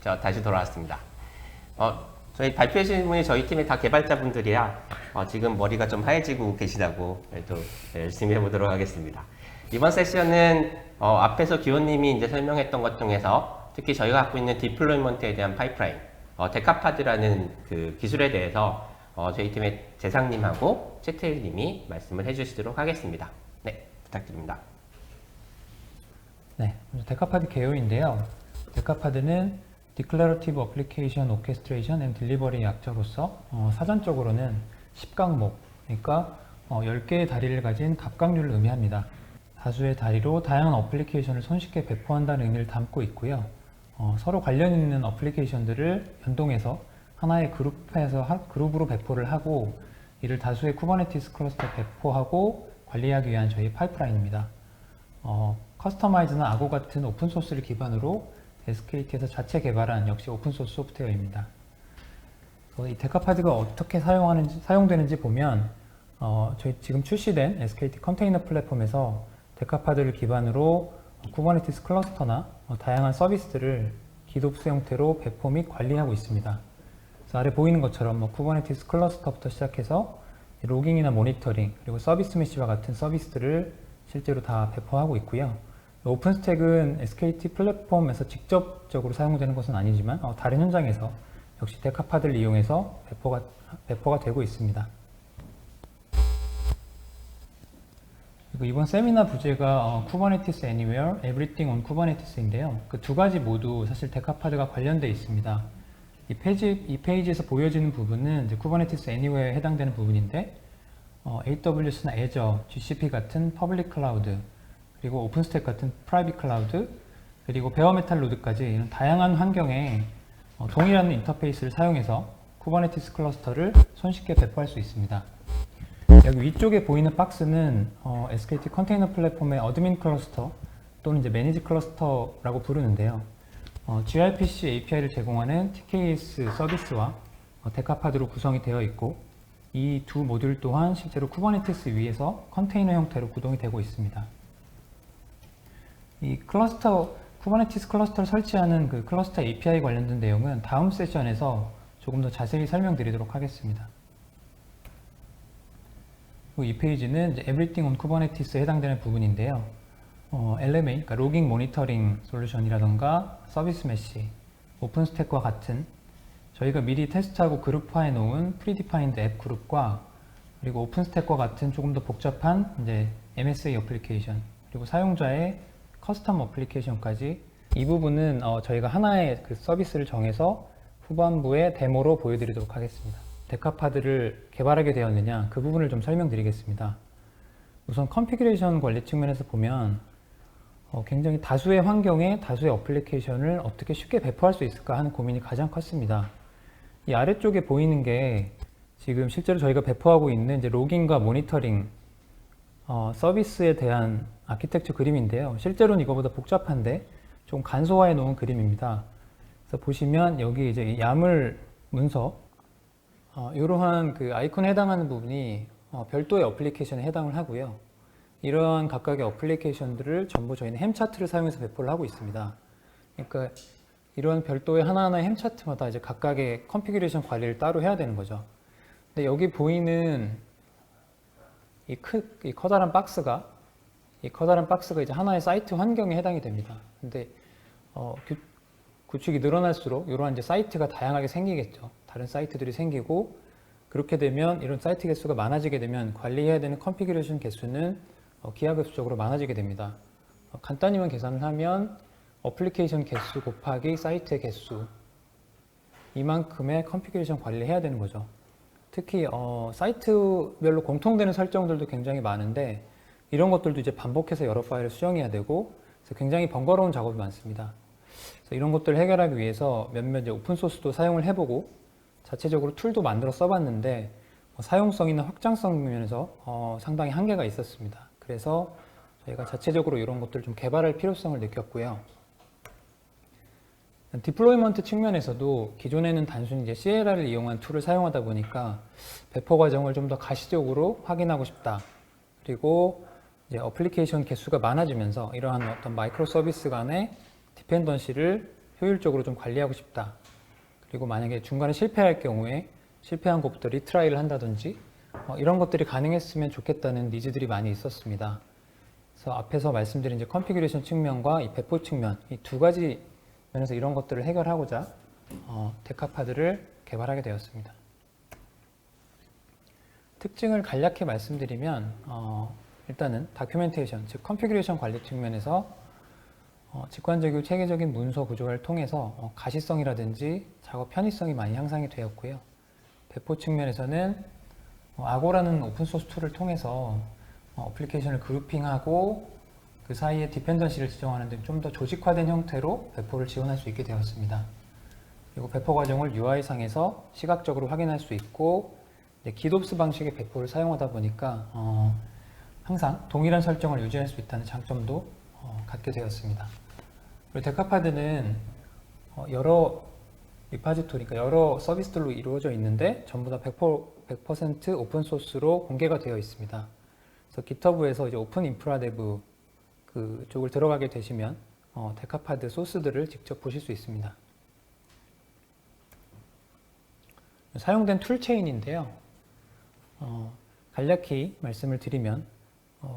저 다시 돌아왔습니다. 저희 발표하신 분이 저희 팀의 다 개발자분들이라 지금 머리가 좀 하얘지고 계시다고 또 열심히 해보도록 하겠습니다. 이번 세션은 앞에서 기호님이 이제 설명했던 것 중에서 특히 저희가 갖고 있는 디플로이먼트에 대한 파이프라인, 데카파드라는 그 기술에 대해서 저희 팀의 재상님하고 채태일님이 말씀을 해주시도록 하겠습니다. 네, 부탁드립니다. 네, 먼저 데카파드 개요인데요. 데카파드는 Declarative Application Orchestration and Delivery의 약자로서 사전적으로는 10강목, 그러니까 10개의 다리를 가진 갑각류를 의미합니다. 다수의 다리로 다양한 어플리케이션을 손쉽게 배포한다는 의미를 담고 있고요. 서로 관련 있는 어플리케이션들을 연동해서 하나의 그룹으로 배포를 하고 이를 다수의 쿠버네티스 클러스터에 배포하고 관리하기 위한 저희 파이프라인입니다. 커스터마이즈나 아고 같은 오픈소스를 기반으로 SKT에서 자체 개발한 역시 오픈소스 소프트웨어입니다. 이 데카파드가 어떻게 사용되는지 보면 저희 지금 출시된 SKT 컨테이너 플랫폼에서 데카파드를 기반으로 쿠버네티스 클러스터나 다양한 서비스들을 기도부스 형태로 배포 및 관리하고 있습니다. 그래서 아래 보이는 것처럼 쿠버네티스 클러스터부터 시작해서 로깅이나 모니터링 그리고 서비스 메시와 같은 서비스들을 실제로 다 배포하고 있고요. 오픈스택은 SKT 플랫폼에서 직접적으로 사용되는 것은 아니지만 다른 현장에서 역시 데카파드를 이용해서 배포가 되고 있습니다. 그리고 이번 세미나 부제가 Kubernetes Anywhere, Everything on Kubernetes인데요. 그 두 가지 모두 사실 데카파드가 관련되어 있습니다. 이 페이지에서 보여지는 부분은 이제 Kubernetes Anywhere에 해당되는 부분인데 AWS나 Azure, GCP 같은 퍼블릭 클라우드, 그리고 오픈스택 같은 프라이빗 클라우드, 그리고 베어메탈 노드까지 이런 다양한 환경에 동일한 인터페이스를 사용해서 쿠버네티스 클러스터를 손쉽게 배포할 수 있습니다. 여기 위쪽에 보이는 박스는 SKT 컨테이너 플랫폼의 어드민 클러스터 또는 이제 매니지 클러스터라고 부르는데요. gRPC API를 제공하는 TKS 서비스와 데카파드로 구성이 되어 있고 이 두 모듈 또한 실제로 쿠버네티스 위에서 컨테이너 형태로 구동이 되고 있습니다. 이 쿠버네티스 클러스터를 설치하는 그 클러스터 API 관련된 내용은 다음 세션에서 조금 더 자세히 설명드리도록 하겠습니다. 이 페이지는 이제 Everything on Kubernetes에 해당되는 부분인데요. LMA, 그러니까 로깅 모니터링 솔루션이라던가 서비스 메시, 오픈스택과 같은 저희가 미리 테스트하고 그룹화해 놓은 프리디파인드 앱 그룹과 그리고 오픈스택과 같은 조금 더 복잡한 이제 MSA 어플리케이션 그리고 사용자의 커스텀 어플리케이션까지 이 부분은 저희가 하나의 그 서비스를 정해서 후반부에 데모로 보여드리도록 하겠습니다. 데카파드를 개발하게 되었느냐 그 부분을 좀 설명드리겠습니다. 우선 컨피그레이션 관리 측면에서 보면 굉장히 다수의 환경에 다수의 어플리케이션을 어떻게 쉽게 배포할 수 있을까 하는 고민이 가장 컸습니다. 이 아래쪽에 보이는 게 지금 실제로 저희가 배포하고 있는 이제 로깅과 모니터링 서비스에 대한 아키텍처 그림인데요. 실제로는 이거보다 복잡한데 좀 간소화해 놓은 그림입니다. 그래서 보시면 여기 이제 야물 문서 이러한 그 아이콘에 해당하는 부분이 별도의 어플리케이션에 해당을 하고요. 이러한 각각의 어플리케이션들을 전부 저희는 햄 차트를 사용해서 배포를 하고 있습니다. 그러니까 이런 별도의 하나하나의 햄 차트마다 이제 각각의 컨피그레이션 관리를 따로 해야 되는 거죠. 근데 여기 보이는 이 커다란 박스가 이제 하나의 사이트 환경에 해당이 됩니다. 근데 구축이 늘어날수록 이러한 이제 사이트가 다양하게 생기겠죠. 다른 사이트들이 생기고 그렇게 되면 이런 사이트 개수가 많아지게 되면 관리해야 되는 컨피그레이션 개수는 기하급수적으로 많아지게 됩니다. 간단히만 계산을 하면 어플리케이션 개수 곱하기 사이트의 개수 이만큼의 컨피그레이션 관리를 해야 되는 거죠. 특히 사이트별로 공통되는 설정들도 굉장히 많은데 이런 것들도 이제 반복해서 여러 파일을 수정해야 되고 그래서 굉장히 번거로운 작업이 많습니다. 그래서 이런 것들을 해결하기 위해서 몇몇 이제 오픈소스도 사용을 해보고 자체적으로 툴도 만들어 써봤는데 사용성이나 확장성 면에서 상당히 한계가 있었습니다. 그래서 저희가 자체적으로 이런 것들을 좀 개발할 필요성을 느꼈고요. 디플로이먼트 측면에서도 기존에는 단순히 이제 CLR을 이용한 툴을 사용하다 보니까 배포 과정을 좀 더 가시적으로 확인하고 싶다. 그리고 이제 어플리케이션 개수가 많아지면서 이러한 어떤 마이크로 서비스 간의 디펜던시를 효율적으로 좀 관리하고 싶다. 그리고 만약에 중간에 실패할 경우에 실패한 것부터 리트라이를 한다든지 이런 것들이 가능했으면 좋겠다는 니즈들이 많이 있었습니다. 그래서 앞에서 말씀드린 이제 컨피규레이션 측면과 이 배포 측면 이 두 가지 면에서 이런 것들을 해결하고자 데카파드를 개발하게 되었습니다. 특징을 간략히 말씀드리면 일단은 다큐멘테이션, 즉 컨피규레이션 관리 측면에서 직관적이고 체계적인 문서 구조화를 통해서 가시성이라든지 작업 편의성이 많이 향상이 되었고요. 배포 측면에서는 아고라는 오픈소스 툴을 통해서 어플리케이션을 그룹핑하고 그 사이에 디펜던시를 지정하는 등 좀 더 조직화된 형태로 배포를 지원할 수 있게 되었습니다. 그리고 배포 과정을 UI상에서 시각적으로 확인할 수 있고 기덥스 방식의 배포를 사용하다 보니까 항상 동일한 설정을 유지할 수 있다는 장점도 갖게 되었습니다. 그리고 데카파드는 여러 리파지토리, 그러니까 여러 서비스들로 이루어져 있는데 전부 다 100% 오픈소스로 공개가 되어 있습니다. 그래서 GitHub에서 이제 오픈 인프라 데브 그쪽을 들어가게 되시면 데카파드 소스들을 직접 보실 수 있습니다. 사용된 툴체인인데요. 간략히 말씀을 드리면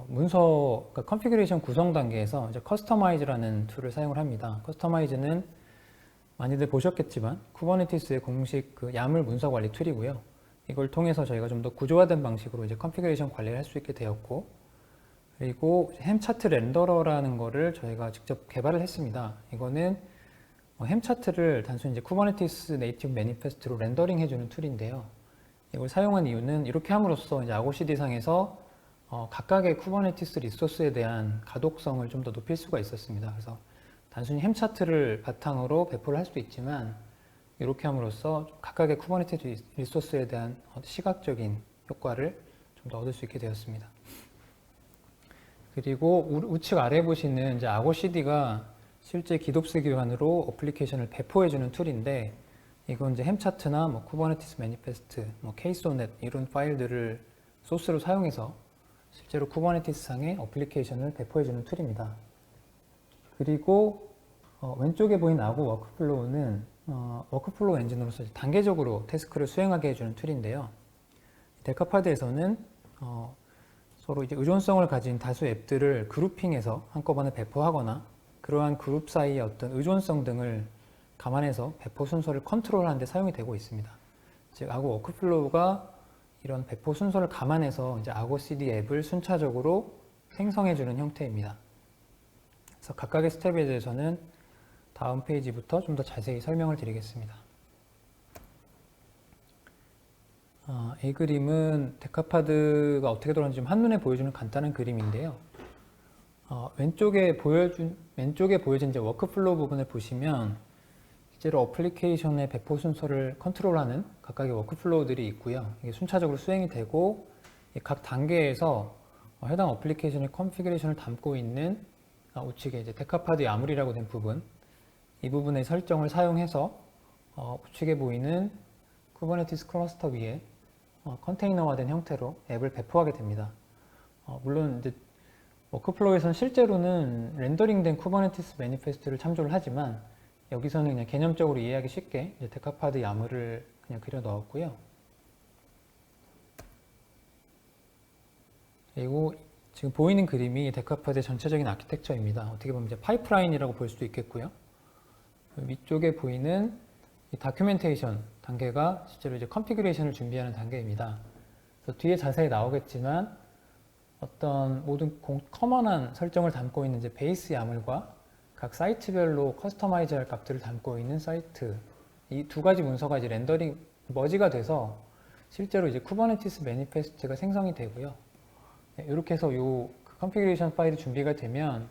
문서, 그러니까 컨피규레이션 구성 단계에서 이제 커스터마이즈라는 툴을 사용을 합니다. 커스터마이즈는 많이들 보셨겠지만 쿠버네티스의 공식 그 야물 문서 관리 툴이고요. 이걸 통해서 저희가 좀 더 구조화된 방식으로 이제 컨피규레이션 관리를 할 수 있게 되었고, 그리고 햄 차트 렌더러라는 거를 저희가 직접 개발을 했습니다. 이거는 햄 차트를 단순히 이제 쿠버네티스 네이티브 매니페스트로 렌더링 해주는 툴인데요. 이걸 사용한 이유는 이렇게 함으로써 이제 아고 CD 상에서 각각의 쿠버네티스 리소스에 대한 가독성을 좀 더 높일 수가 있었습니다. 그래서 단순히 햄 차트를 바탕으로 배포를 할 수도 있지만 이렇게 함으로써 각각의 쿠버네티스 리소스에 대한 시각적인 효과를 좀 더 얻을 수 있게 되었습니다. 그리고 우측 아래 보시는 이제 아고 CD가 실제 기덥스 기반으로 어플리케이션을 배포해주는 툴인데, 이건 이제 햄 차트나 뭐 쿠버네티스 매니페스트, 뭐 케이소넷 이런 파일들을 소스로 사용해서 실제로 쿠버네티스 상의 어플리케이션을 배포해주는 툴입니다. 그리고 왼쪽에 보이는 아고 워크플로우는 워크플로우 엔진으로서 단계적으로 태스크를 수행하게 해주는 툴인데요. 데카파드에서는 서로 이제 의존성을 가진 다수 앱들을 그룹핑해서 한꺼번에 배포하거나 그러한 그룹 사이의 어떤 의존성 등을 감안해서 배포 순서를 컨트롤하는 데 사용이 되고 있습니다. 즉 아고 워크플로우가 이런 배포 순서를 감안해서 이제 아고 CD 앱을 순차적으로 생성해주는 형태입니다. 그래서 각각의 스텝에 대해서는 다음 페이지부터 좀 더 자세히 설명을 드리겠습니다. 이 그림은 데카파드가 어떻게 돌아가는지 좀 한눈에 보여주는 간단한 그림인데요. 왼쪽에 보여진 이제 워크플로우 부분을 보시면 실제로 어플리케이션의 배포 순서를 컨트롤하는 각각의 워크플로우들이 있고요. 이게 순차적으로 수행이 되고 각 단계에서 해당 어플리케이션의 컨피규레이션을 담고 있는 우측에 이제 데카파드 야물이라고 된 부분, 이 부분의 설정을 사용해서 우측에 보이는 쿠버네티스 클러스터 위에 컨테이너화된 형태로 앱을 배포하게 됩니다. 물론 이제 워크플로우에서는 실제로는 렌더링된 쿠버네티스 매니페스트를 참조를 하지만 여기서는 그냥 개념적으로 이해하기 쉽게 이제 데카파드 야물을 그냥 그려 넣었고요. 그리고 지금 보이는 그림이 데카파드의 전체적인 아키텍처입니다. 어떻게 보면 이제 파이프라인이라고 볼 수도 있겠고요. 위쪽에 보이는 이 다큐멘테이션 단계가 실제로 이제 컨피규레이션을 준비하는 단계입니다. 그래서 뒤에 자세히 나오겠지만 어떤 모든 커먼한 설정을 담고 있는 이제 베이스 야물과 각 사이트별로 커스터마이즈 할 값들을 담고 있는 사이트, 이 두 가지 문서가 이제 렌더링 머지가 돼서 실제로 이제 쿠버네티스 매니페스트가 생성이 되고요. 이렇게 해서 요 컨피규레이션 파일이 준비가 되면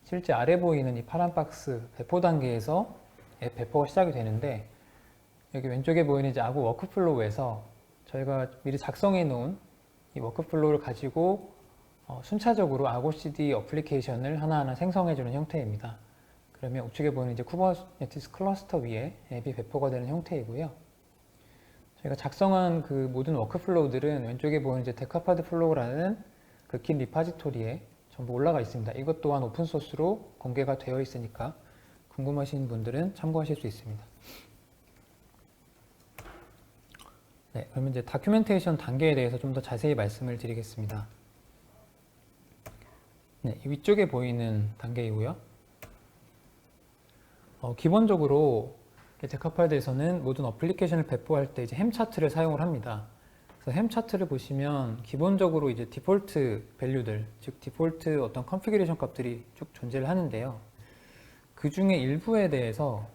실제 아래 보이는 이 파란 박스 배포 단계에서 앱 배포가 시작이 되는데, 여기 왼쪽에 보이는 이제 아고 워크플로우에서 저희가 미리 작성해 놓은 이 워크플로우를 가지고 순차적으로 아고 CD 어플리케이션을 하나하나 생성해 주는 형태입니다. 그러면 우측에 보이는 이제 쿠버네티스 클러스터 위에 앱이 배포가 되는 형태이고요. 저희가 작성한 그 모든 워크플로우들은 왼쪽에 보이는 이제 데카파드 플로우라는 그 긴 리파지토리에 전부 올라가 있습니다. 이것 또한 오픈소스로 공개가 되어 있으니까 궁금하신 분들은 참고하실 수 있습니다. 네, 그러면 이제 다큐멘테이션 단계에 대해서 좀 더 자세히 말씀을 드리겠습니다. 네, 이 위쪽에 보이는 단계이고요. 기본적으로 데카파드에서는 모든 어플리케이션을 배포할 때 이제 햄 차트를 사용을 합니다. 그래서 햄 차트를 보시면 기본적으로 이제 디폴트 밸류들, 즉 디폴트 어떤 컨피그레이션 값들이 쭉 존재를 하는데요. 그 중에 일부에 대해서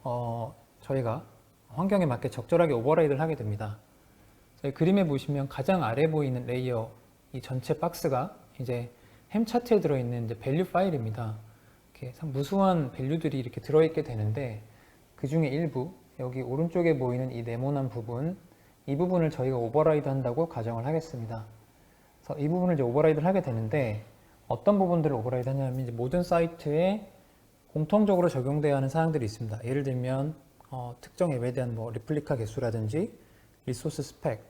저희가 환경에 맞게 적절하게 오버라이드를 하게 됩니다. 저희 그림에 보시면 가장 아래 보이는 레이어 이 전체 박스가 이제 햄 차트에 들어있는 이제 밸류 파일입니다. 이렇게 무수한 밸류들이 이렇게 들어있게 되는데 그 중에 일부 여기 오른쪽에 보이는 이 네모난 부분 이 부분을 저희가 오버라이드 한다고 가정을 하겠습니다. 그래서 이 부분을 이제 오버라이드를 하게 되는데 어떤 부분들을 오버라이드 하냐면 이제 모든 사이트에 공통적으로 적용돼야 하는 사항들이 있습니다. 예를 들면 특정 앱에 대한 뭐 리플리카 개수라든지 리소스 스펙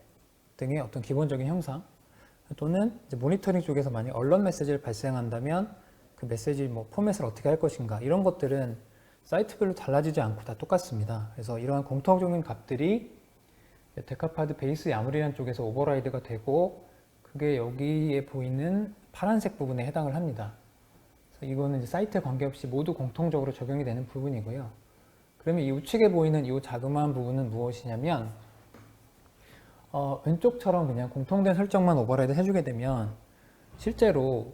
등의 어떤 기본적인 형상 또는 이제 모니터링 쪽에서 만약 언론 메시지를 발생한다면 그 메시지 뭐 포맷을 어떻게 할 것인가 이런 것들은 사이트별로 달라지지 않고 다 똑같습니다. 그래서 이러한 공통적인 값들이 데카파드 베이스 야물이라는 쪽에서 오버라이드가 되고 그게 여기에 보이는 파란색 부분에 해당을 합니다. 그래서 이거는 이제 사이트에 관계없이 모두 공통적으로 적용이 되는 부분이고요. 그러면 이 우측에 보이는 이 자그마한 부분은 무엇이냐면 왼쪽처럼 그냥 공통된 설정만 오버라이드 해주게 되면 실제로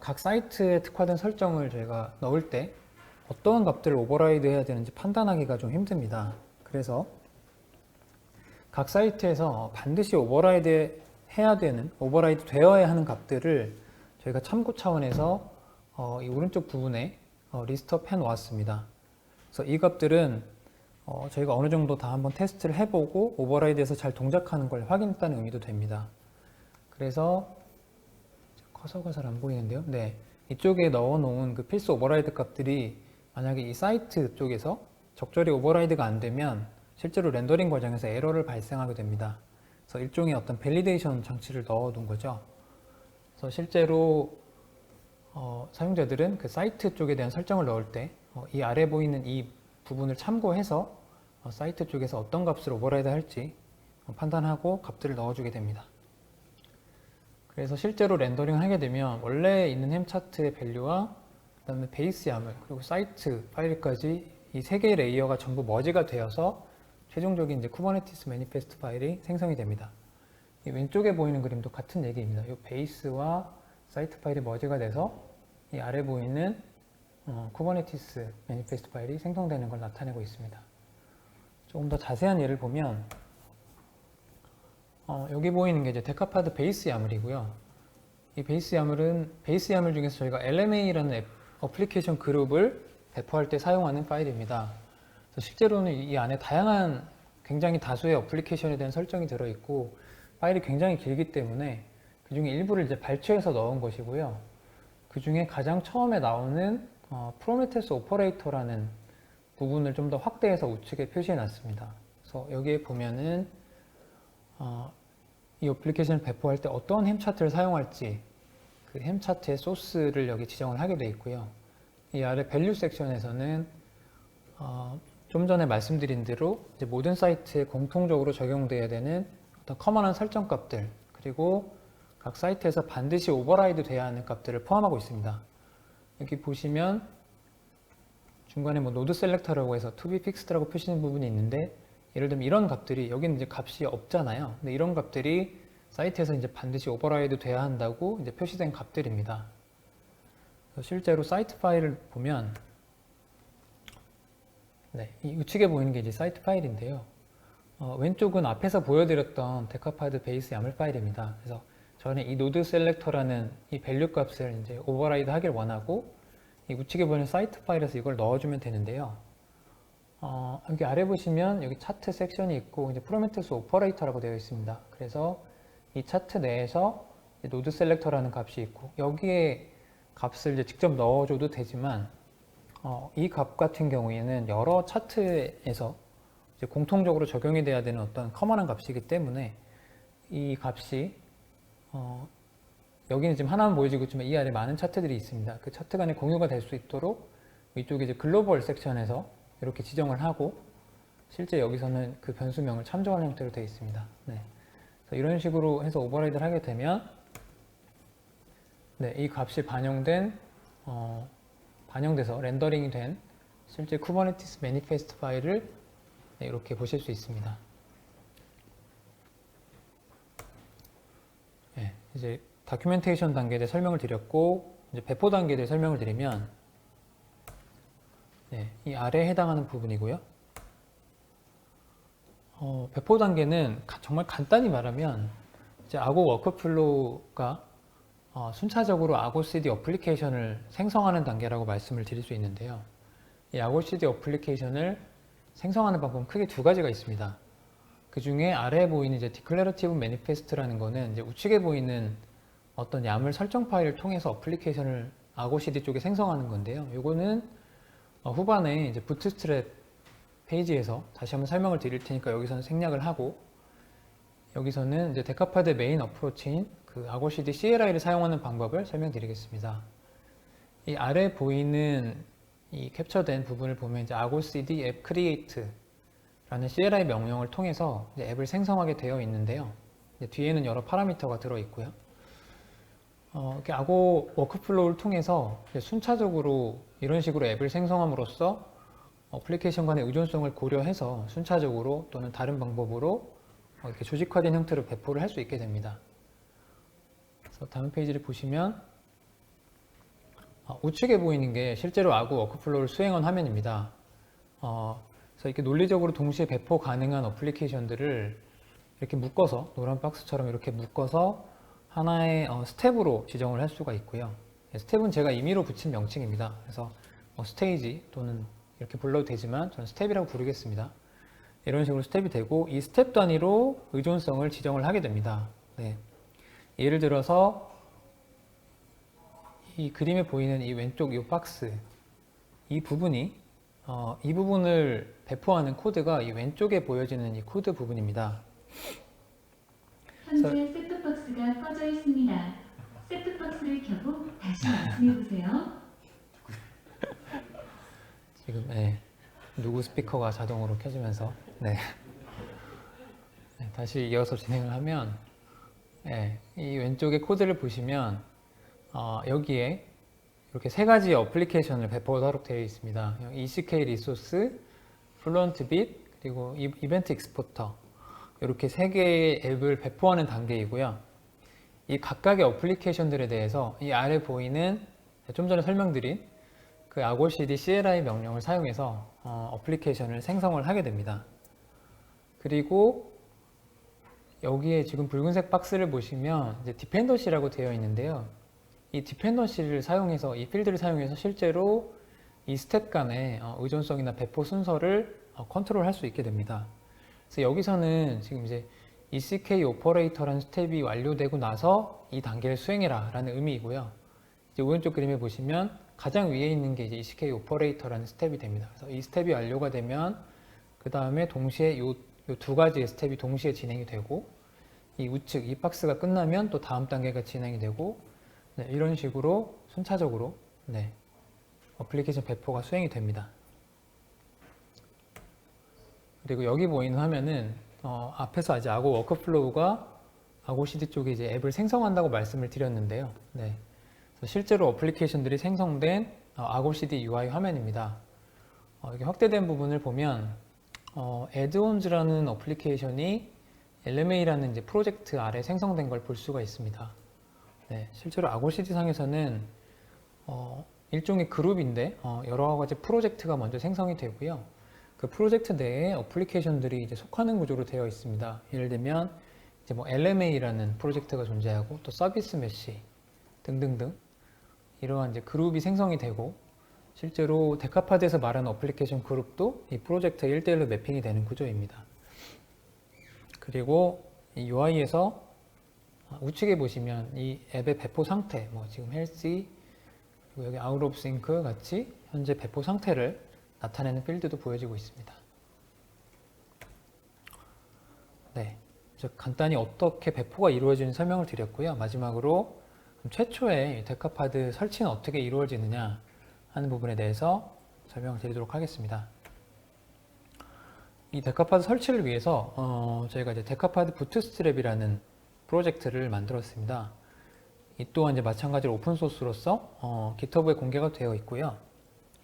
각 사이트에 특화된 설정을 저희가 넣을 때 어떠한 값들을 오버라이드 해야 되는지 판단하기가 좀 힘듭니다. 그래서 각 사이트에서 반드시 오버라이드 해야 되는, 오버라이드 되어야 하는 값들을 저희가 참고 차원에서 이 오른쪽 부분에 리스트업 해 놓았습니다. 그래서 이 값들은 저희가 어느 정도 다 한번 테스트를 해보고 오버라이드에서 잘 동작하는 걸 확인했다는 의미도 됩니다. 그래서 커서가 잘 안 보이는데요. 네, 이쪽에 넣어놓은 그 필수 오버라이드 값들이 만약에 이 사이트 쪽에서 적절히 오버라이드가 안 되면 실제로 렌더링 과정에서 에러를 발생하게 됩니다. 그래서 일종의 어떤 밸리데이션 장치를 넣어둔 거죠. 그래서 실제로 사용자들은 그 사이트 쪽에 대한 설정을 넣을 때 이 아래 보이는 이 부분을 참고해서 사이트 쪽에서 어떤 값을 오버라이드 할지 판단하고 값들을 넣어주게 됩니다. 그래서 실제로 렌더링을 하게 되면 원래 있는 햄 차트의 밸류와 그 다음에 베이스 야물 그리고 사이트 파일까지 이 세 개의 레이어가 전부 머지가 되어서 최종적인 이제 쿠버네티스 매니페스트 파일이 생성이 됩니다. 이 왼쪽에 보이는 그림도 같은 얘기입니다. 이 베이스와 사이트 파일이 머지가 돼서 이 아래 보이는 쿠버네티스 매니페스트 파일이 생성되는 걸 나타내고 있습니다. 조금 더 자세한 예를 보면 여기 보이는 게 이제 데카파드 베이스 야물이고요. 이 베이스 야물은 베이스 야물 중에서 저희가 LMA라는 어플리케이션 그룹을 배포할 때 사용하는 파일입니다. 그래서 실제로는 이 안에 다양한 굉장히 다수의 어플리케이션에 대한 설정이 들어있고 파일이 굉장히 길기 때문에 그 중에 일부를 이제 발췌해서 넣은 것이고요. 그 중에 가장 처음에 나오는 프로메테스 오퍼레이터라는 부분을 좀 더 확대해서 우측에 표시해 놨습니다. 그래서 여기에 보면은 이 어플리케이션을 배포할 때 어떤 햄 차트를 사용할지 그 햄 차트의 소스를 여기 지정을 하게 되어 있고요. 이 아래 밸류 섹션에서는 좀 전에 말씀드린 대로 이제 모든 사이트에 공통적으로 적용되어야 되는 어떤 커먼한 설정 값들 그리고 각 사이트에서 반드시 오버라이드 돼야 하는 값들을 포함하고 있습니다. 여기 보시면 중간에 뭐 노드 셀렉터라고 해서 to be fixed라고 표시된 부분이 있는데 예를 들면 이런 값들이 여기는 이제 값이 없잖아요. 근데 이런 값들이 사이트에서 이제 반드시 오버라이드 돼야 한다고 이제 표시된 값들입니다. 실제로 사이트 파일을 보면 네, 이 우측에 보이는 게 이제 사이트 파일인데요. 왼쪽은 앞에서 보여드렸던 데카파드 베이스 야물 파일입니다. 그래서 저는 이 노드 셀렉터라는 이 밸류 값을 이제 오버라이드 하길 원하고 이 우측에 보이는 사이트 파일에서 이걸 넣어주면 되는데요. 여기 아래 보시면 여기 차트 섹션이 있고 이제 프로메테스 오퍼레이터라고 되어 있습니다. 그래서 이 차트 내에서 노드 셀렉터라는 값이 있고 여기에 값을 이제 직접 넣어줘도 되지만 이 값 같은 경우에는 여러 차트에서 이제 공통적으로 적용이 돼야 되는 어떤 커먼한 값이기 때문에 이 값이 여기는 지금 하나만 보여지고 있지만 이 아래 많은 차트들이 있습니다. 그 차트 간에 공유가 될 수 있도록 이쪽에 이제 글로벌 섹션에서 이렇게 지정을 하고 실제 여기서는 그 변수명을 참조하는 형태로 되어 있습니다. 네. 그래서 이런 식으로 해서 오버라이드를 하게 되면 네, 이 값이 반영돼서 렌더링이 된 실제 쿠버네티스 매니페스트 파일을 네, 이렇게 보실 수 있습니다. 네, 이제 다큐멘테이션 단계에 대해 설명을 드렸고 이제 배포 단계에 대해 설명을 드리면 네, 이 아래에 해당하는 부분이고요. 배포 단계는 정말 간단히 말하면 이제 아고 워크플로우가 순차적으로 아고 CD 어플리케이션을 생성하는 단계라고 말씀을 드릴 수 있는데요. 이 아고 CD 어플리케이션을 생성하는 방법은 크게 두 가지가 있습니다. 그 중에 아래에 보이는 이제 Declarative Manifest라는 거는 이제 우측에 보이는 어떤 야물 설정 파일을 통해서 어플리케이션을 아고 CD 쪽에 생성하는 건데요. 이거는 후반에 이제 부트스트랩 페이지에서 다시 한번 설명을 드릴 테니까 여기서는 생략을 하고 여기서는 이제 데카파드 메인 어프로치인 그 아고 CD CLI를 사용하는 방법을 설명드리겠습니다. 이 아래 보이는 이 캡처된 부분을 보면 이제 아고 CD 앱 크리에이트라는 CLI 명령을 통해서 이제 앱을 생성하게 되어 있는데요. 이제 뒤에는 여러 파라미터가 들어 있고요. 이렇게 아고 워크플로우를 통해서 순차적으로 이런 식으로 앱을 생성함으로써 어플리케이션 간의 의존성을 고려해서 순차적으로 또는 다른 방법으로 이렇게 조직화된 형태로 배포를 할 수 있게 됩니다. 그래서 다음 페이지를 보시면 우측에 보이는 게 실제로 아고 워크플로우를 수행한 화면입니다. 그래서 이렇게 논리적으로 동시에 배포 가능한 어플리케이션들을 이렇게 묶어서 노란 박스처럼 이렇게 묶어서 하나의 스텝으로 지정을 할 수가 있고요. 스텝은 제가 임의로 붙인 명칭입니다. 그래서 스테이지 또는 이렇게 불러도 되지만 저는 스텝이라고 부르겠습니다. 이런 식으로 스텝이 되고 이 스텝 단위로 의존성을 지정을 하게 됩니다. 네. 예를 들어서 이 그림에 보이는 이 왼쪽 이 박스 이 부분이 이 부분을 배포하는 코드가 이 왼쪽에 보여지는 이 코드 부분입니다. 현재 셋톱박스가 꺼져 있습니다. 셋톱박스를 켜고 다시 말씀해보세요. 지금 누구 스피커가 자동으로 켜지면서 네. 다시 이어서 진행을 하면 이 왼쪽의 코드를 보시면 여기에 이렇게 세 가지 어플리케이션을 배포하도록 되어 있습니다. ECK 리소스, 플루언트 빛, 그리고 이벤트 익스포터 이렇게 세 개의 앱을 배포하는 단계이고요. 이 각각의 어플리케이션들에 대해서 이 아래 보이는 좀 전에 설명드린 그 아고 CD CLI 명령을 사용해서 어플리케이션을 생성을 하게 됩니다. 그리고 여기에 지금 붉은색 박스를 보시면 이제 디펜던시라고 되어 있는데요. 이 디펜던시를 사용해서 이 필드를 사용해서 실제로 이 스텝 간의 의존성이나 배포 순서를 컨트롤할 수 있게 됩니다. 그래서 여기서는 지금 이제 ECK 오퍼레이터라는 스텝이 완료되고 나서 이 단계를 수행해라 라는 의미이고요. 이제 오른쪽 그림에 보시면 가장 위에 있는 게 이제 ECK 오퍼레이터라는 스텝이 됩니다. 그래서 이 스텝이 완료가 되면 그 다음에 동시에 요 두 가지의 스텝이 동시에 진행이 되고 이 우측 이 박스가 끝나면 또 다음 단계가 진행이 되고 네, 이런 식으로 순차적으로 어플리케이션 배포가 수행이 됩니다. 그리고 여기 보이는 화면은 앞에서 아직 아고 워크플로우가 아고 CD 쪽에 이제 앱을 생성한다고 말씀을 드렸는데요. 그래서 실제로 어플리케이션들이 생성된 아고 CD UI 화면입니다. 이렇게 확대된 부분을 보면 애드온즈라는 어플리케이션이 LMA라는 이제 프로젝트 아래 생성된 걸 볼 수가 있습니다. 실제로 아고 CD 상에서는 일종의 그룹인데 여러 가지 프로젝트가 먼저 생성이 되고요. 그 프로젝트 내에 어플리케이션들이 이제 속하는 구조로 되어 있습니다. 예를 들면 이제 뭐 LMA라는 프로젝트가 존재하고 또 서비스 메시 등등등 이러한 이제 그룹이 생성이 되고 실제로 데카파드에서 말하는 어플리케이션 그룹도 이 프로젝트에 1대1로 매핑이 되는 구조입니다. 그리고 이 UI에서 우측에 보시면 이 앱의 배포 상태, 뭐 지금 healthy, 그리고 여기 out of sync 같이 현재 배포 상태를 나타내는 필드도 보여지고 있습니다. 간단히 어떻게 배포가 이루어지는지 설명을 드렸고요. 마지막으로 최초의 데카파드 설치는 어떻게 이루어지느냐 하는 부분에 대해서 설명을 드리도록 하겠습니다. 이 데카파드 설치를 위해서 저희가 이제 데카파드 부트스트랩이라는 프로젝트를 만들었습니다. 이 또한 이제 마찬가지로 오픈 소스로서 GitHub에 공개가 되어 있고요.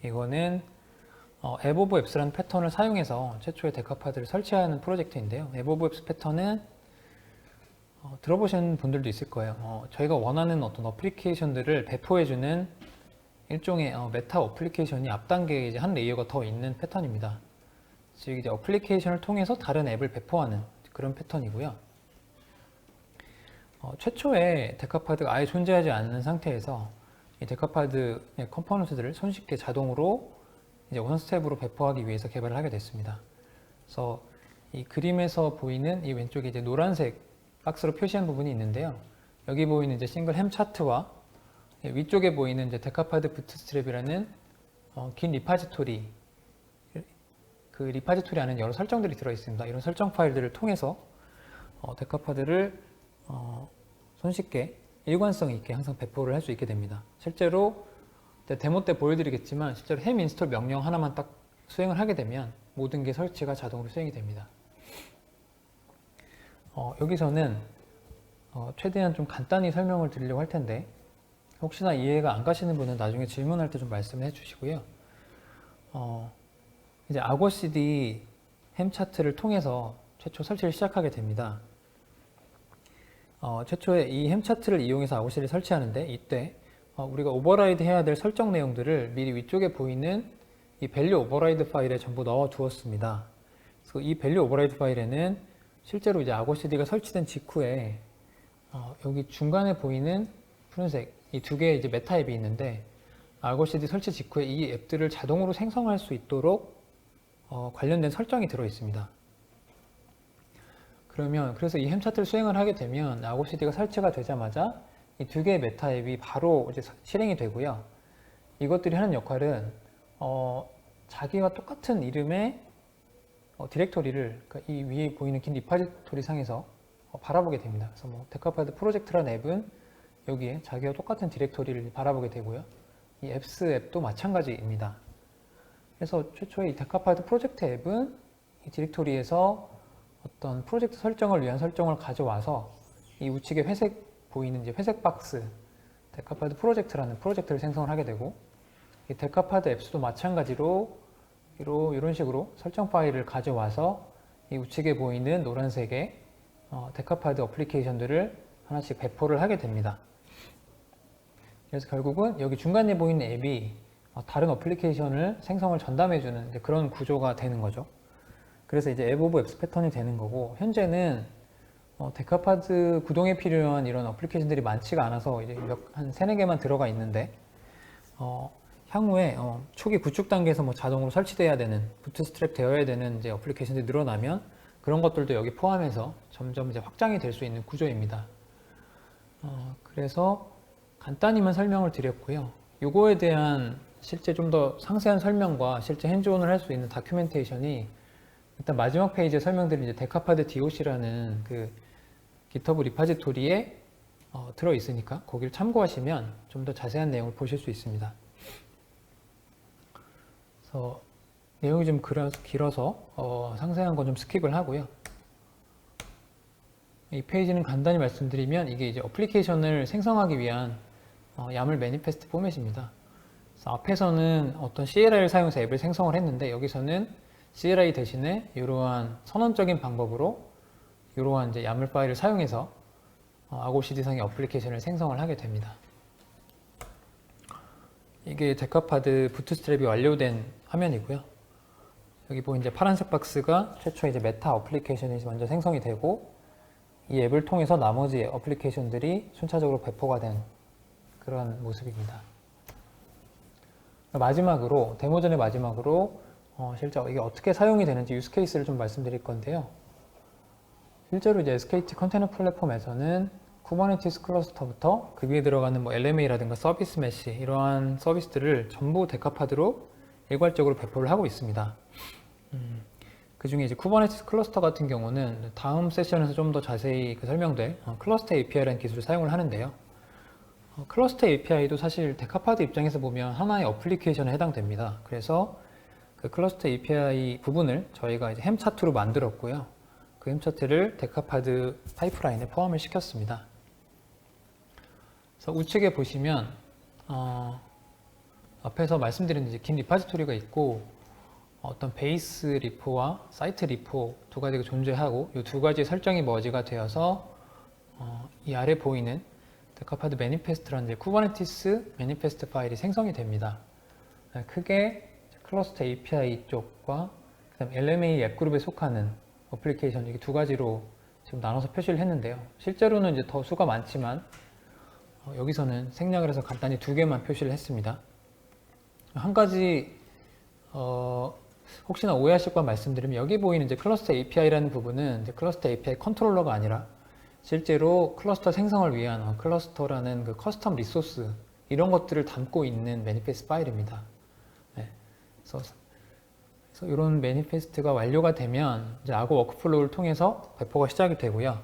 이거는 앱 오브 앱스라는 패턴을 사용해서 최초의 데카파드를 설치하는 프로젝트인데요. 앱 오브 앱스 패턴은 들어보신 분들도 있을 거예요. 저희가 원하는 어떤 어플리케이션들을 배포해주는 일종의 메타 어플리케이션이 앞 단계에 이제 한 레이어가 더 있는 패턴입니다. 즉 이제 어플리케이션을 통해서 다른 앱을 배포하는 그런 패턴이고요. 최초에 데카파드가 아예 존재하지 않는 상태에서 이 데카파드 컴포넌트들을 손쉽게 자동으로 이제 원 스텝으로 배포하기 위해서 개발을 하게 됐습니다. 그래서 이 그림에서 보이는 이 왼쪽에 이제 노란색 박스로 표시한 부분이 있는데요. 여기 보이는 이제 싱글 햄 차트와 위쪽에 보이는 이제 데카파드 부트스트랩이라는 긴 리파지토리, 그 리파지토리 안에 여러 설정들이 들어 있습니다. 이런 설정 파일들을 통해서 데카파드를 손쉽게 일관성 있게 항상 배포를 할 수 있게 됩니다. 실제로 데모 때 보여드리겠지만 실제로 햄 인스톨 명령 하나만 딱 수행을 하게 되면 모든 게 설치가 자동으로 수행이 됩니다. 여기서는 최대한 좀 간단히 설명을 드리려고 할 텐데 혹시나 이해가 안 가시는 분은 나중에 질문할 때 좀 말씀을 해주시고요. 이제 악어 CD 햄 차트를 통해서 최초 설치를 시작하게 됩니다. 최초에 이 햄 차트를 이용해서 악어 CD를 설치하는데 이때 우리가 오버라이드 해야 될 설정 내용들을 미리 위쪽에 보이는 이 밸류 오버라이드 파일에 전부 넣어 두었습니다. 그래서 이 밸류 오버라이드 파일에는 실제로 이제 악어 CD가 설치된 직후에 여기 중간에 보이는 푸른색 이 두 개의 이제 메타 앱이 있는데 악어 CD 설치 직후에 이 앱들을 자동으로 생성할 수 있도록 관련된 설정이 들어 있습니다. 그래서 이 햄 차트를 수행을 하게 되면 악어 CD가 설치가 되자마자 이 두 개의 메타 앱이 바로 이제 실행이 되고요. 이것들이 하는 역할은 자기와 똑같은 이름의 디렉토리를 그러니까 이 위에 보이는 긴 리파지토리 상에서 바라보게 됩니다. 그래서 뭐 데카파드 프로젝트라는 앱은 여기에 자기와 똑같은 디렉토리를 바라보게 되고요. 이 앱스 앱도 마찬가지입니다. 그래서 최초의 이 데카파드 프로젝트 앱은 이 디렉토리에서 어떤 프로젝트 설정을 위한 설정을 가져와서 이 우측에 회색 보이는 이제 회색 박스 데카파드 프로젝트라는 프로젝트를 생성을 하게 되고 이 데카파드 앱스도 마찬가지로 이런 식으로 설정 파일을 가져와서 이 우측에 보이는 노란색의 데카파드 어플리케이션들을 하나씩 배포를 하게 됩니다. 그래서 결국은 여기 중간에 보이는 앱이 다른 어플리케이션을 생성을 전담해주는 그런 구조가 되는 거죠. 그래서 이제 앱 오브 앱스 패턴이 되는 거고 현재는 데카파드 구동에 필요한 이런 어플리케이션들이 많지가 않아서 이제 한 3-4개만 들어가 있는데 향후에 초기 구축 단계에서 뭐 자동으로 설치돼야 되는 부트스트랩 되어야 되는 이제 어플리케이션들이 늘어나면 그런 것들도 여기 포함해서 점점 이제 확장이 될 수 있는 구조입니다. 그래서 간단히만 설명을 드렸고요. 요거에 대한 실제 좀 더 상세한 설명과 실제 핸즈온을 할 수 있는 다큐멘테이션이 일단 마지막 페이지에 설명드린 이제 데카파드 DOC라는 그 GitHub 리파지토리에 들어 있으니까 거기를 참고하시면 좀 더 자세한 내용을 보실 수 있습니다. 그래서 내용이 좀 길어서 상세한 건 좀 스킵을 하고요. 이 페이지는 간단히 말씀드리면 이게 이제 어플리케이션을 생성하기 위한 YAML 매니페스트 포맷입니다. 그래서 앞에서는 어떤 CLI를 사용해서 앱을 생성을 했는데 여기서는 CLI 대신에 이러한 선언적인 방법으로 이러한 이제 YAML 파일을 사용해서 악어 CD상의 어플리케이션을 생성을 하게 됩니다. 이게 데카파드 부트스트랩이 완료된 화면이고요. 여기 보이는 이제 파란색 박스가 최초 이제 메타 어플리케이션이 먼저 생성이 되고 이 앱을 통해서 나머지 어플리케이션들이 순차적으로 배포가 된 그런 모습입니다. 마지막으로 데모전의 마지막으로 실제 이게 어떻게 사용이 되는지 유스 케이스를 좀 말씀드릴 건데요. 실제로 이제 SKT 컨테이너 플랫폼에서는 쿠버네티스 클러스터부터 그 위에 들어가는 뭐 LMA라든가 서비스 메시 이러한 서비스들을 전부 데카파드로 일괄적으로 배포를 하고 있습니다. 그 중에 이제 쿠버네티스 클러스터 같은 경우는 다음 세션에서 좀 더 자세히 설명될 클러스터 API라는 기술을 사용을 하는데요. 클러스터 API도 사실 데카파드 입장에서 보면 하나의 어플리케이션에 해당됩니다. 그래서 그 클러스터 API 부분을 저희가 이제 햄 차트로 만들었고요. 그 햄 차트를 데카파드 파이프라인에 포함을 시켰습니다. 그래서 우측에 보시면 앞에서 말씀드린 이제 긴 리파지토리가 있고 어떤 베이스 리포와 사이트 리포 두 가지가 존재하고 이 두 가지 설정이 머지가 되어서 이 아래 보이는 데카파드 매니페스트라는 쿠버네티스 매니페스트 파일이 생성이 됩니다. 크게 클러스터 API 쪽과 그다음 LMA 앱 그룹에 속하는 어플리케이션 이게 두 가지로 지금 나눠서 표시를 했는데요. 실제로는 이제 더 수가 많지만 여기서는 생략을 해서 간단히 두 개만 표시를 했습니다. 한 가지 혹시나 오해하실까 말씀드리면 여기 보이는 이제 클러스터 API라는 부분은 이제 클러스터 API 컨트롤러가 아니라 실제로 클러스터 생성을 위한 클러스터라는 그 커스텀 리소스 이런 것들을 담고 있는 매니페스트 파일입니다. 네. 그래서 이런 매니페스트가 완료가 되면 이제 아고 워크플로우를 통해서 배포가 시작이 되고요.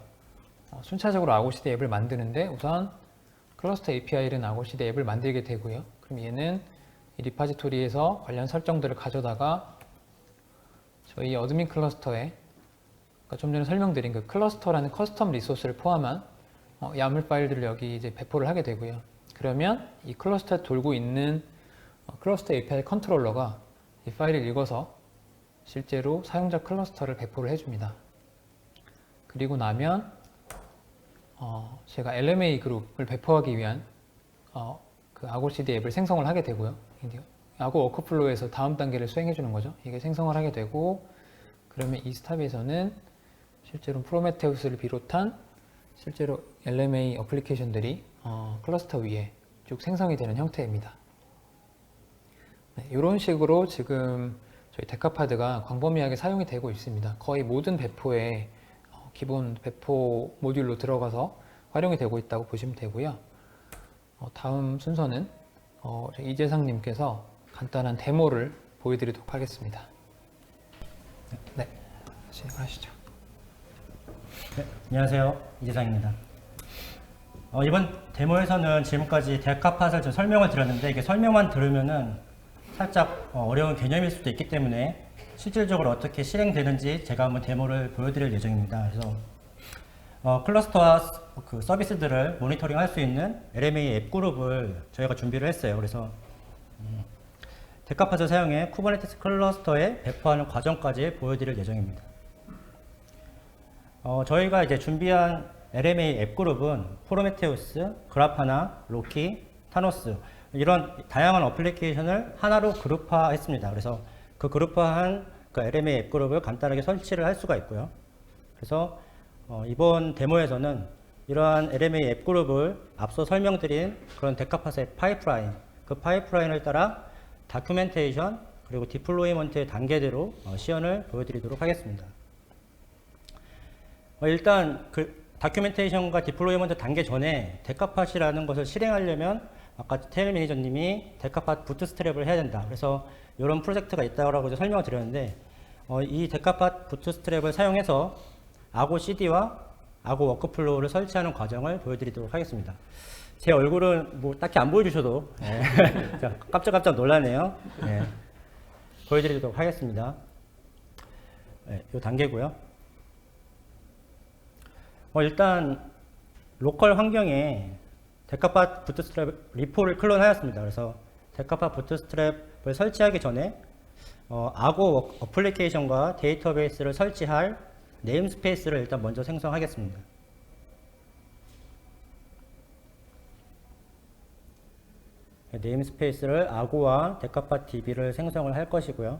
순차적으로 아고CD 앱을 만드는데 우선 클러스터 API는 아고CD 앱을 만들게 되고요. 그럼 얘는 이 리파지토리에서 관련 설정들을 가져다가 저희 어드민 클러스터에 좀 전에 설명드린 그 클러스터라는 커스텀 리소스를 포함한 야물 파일들을 여기 이제 배포를 하게 되고요. 그러면 이 클러스터에 돌고 있는 클러스터 API 컨트롤러가 이 파일을 읽어서 실제로 사용자 클러스터를 배포를 해줍니다. 그리고 나면 제가 LMA 그룹을 배포하기 위한 그 아고CD 앱을 생성을 하게 되고요. 아고 워크플로우에서 다음 단계를 수행해 주는 거죠. 이게 생성을 하게 되고 그러면 이 스탑에서는 실제로 프로메테우스를 비롯한 실제로 LMA 어플리케이션들이 클러스터 위에 쭉 생성이 되는 형태입니다. 네, 이런 식으로 지금 저희 데카파드가 광범위하게 사용이 되고 있습니다. 거의 모든 배포에 기본 배포 모듈로 들어가서 활용이 되고 있다고 보시면 되고요. 다음 순서는 이재상님께서 간단한 데모를 보여드리도록 하겠습니다. 네, 진행하시죠. 네, 안녕하세요. 이재상입니다. 이번 데모에서는 지금까지 데카팟을 좀 설명을 드렸는데 이게 설명만 들으면은 살짝 어려운 개념일 수도 있기 때문에 실질적으로 어떻게 실행되는지 제가 한번 데모를 보여드릴 예정입니다. 그래서 클러스터와 그 서비스들을 모니터링 할 수 있는 LMA 앱 그룹을 저희가 준비를 했어요. 그래서 데카팟을 사용해 쿠버네티스 클러스터에 배포하는 과정까지 보여드릴 예정입니다. 저희가 이제 준비한 LMA 앱 그룹은 프로메테우스, 그라파나, 로키, 타노스 이런 다양한 어플리케이션을 하나로 그룹화했습니다. 그래서 그 그룹화한 그 LMA 앱 그룹을 간단하게 설치를 할 수가 있고요. 그래서 이번 데모에서는 이러한 LMA 앱 그룹을 앞서 설명드린 그런 데카팟의 파이프라인, 그 파이프라인을 따라 다큐멘테이션 그리고 디플로이먼트의 단계대로 시연을 보여드리도록 하겠습니다. 일단 그 다큐멘테이션과 디플로이먼트 단계 전에 데카팟이라는 것을 실행하려면 아까 테일 매니저님이 데카팟 부트스트랩을 해야 된다. 그래서 이런 프로젝트가 있다고 이제 설명을 드렸는데 이 데카팟 부트스트랩을 사용해서 아고 CD와 아고 워크플로우를 설치하는 과정을 보여드리도록 하겠습니다. 제 얼굴은 뭐 딱히 안 보여주셔도 깜짝깜짝 놀라네요. 네. 보여드리도록 하겠습니다. 네, 이 단계고요. 일단 로컬 환경에 데카팟 부트스트랩 리포를 클론하였습니다. 그래서 데카팟 부트스트랩을 설치하기 전에 아고 어플리케이션과 데이터베이스를 설치할 네임스페이스를 일단 먼저 생성하겠습니다. 네임스페이스를 아고와 데카팟 DB를 생성을 할 것이고요.